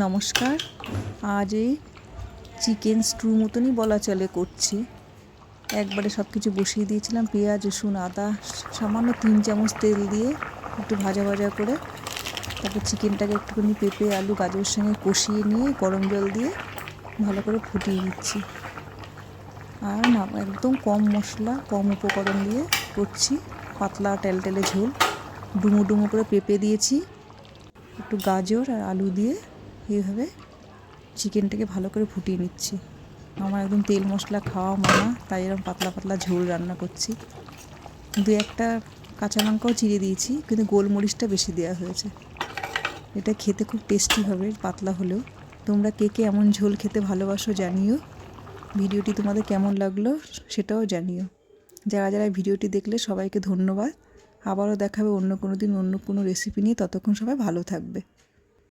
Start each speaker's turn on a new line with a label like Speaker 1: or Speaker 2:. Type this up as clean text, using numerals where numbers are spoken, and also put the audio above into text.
Speaker 1: নমস্কার। আজ এই চিকেন স্টুর মতনই বলা চলে করছি। একবারে সব কিছু বসিয়ে দিয়েছিলাম, পেঁয়াজ রসুন আদা সামান্য 3 চামচ তেল দিয়ে একটু ভাজা ভাজা করে তারপর চিকেনটাকে একটুখানি পেঁপে আলু গাজরের সঙ্গে কষিয়ে নিয়ে গরম জল দিয়ে ভালো করে ফুটিয়ে নিচ্ছি। আর না, একদম কম মশলা কম উপকরণ দিয়ে করছি, পাতলা টেলটেলে ঝোল। ডুমো ডুমো করে পেঁপে দিয়েছি, একটু গাজর আর আলু দিয়ে এইভাবে চিকেনটাকে ভালো করে ফুটিয়ে নিচ্ছি। আমার একদম তেল মশলা খাওয়া মানা, তাই এরকম পাতলা পাতলা ঝোল রান্না করছি। 2-1টা কাঁচা লঙ্কাও চিড়ে দিয়েছি, কিন্তু গোলমরিচটা বেশি দেওয়া হয়েছে। এটা খেতে খুব টেস্টি হবে পাতলা হলেও। তোমরা কে কে এমন ঝোল খেতে ভালোবাসো জানিও। ভিডিওটি তোমাদের কেমন লাগলো সেটাও জানিও। যারা যারা ভিডিওটি দেখলে সবাইকে ধন্যবাদ। আবারও দেখাবে অন্য কোনো দিন অন্য কোনো রেসিপি নিয়ে। ততক্ষণ সবাই ভালো থাকবে।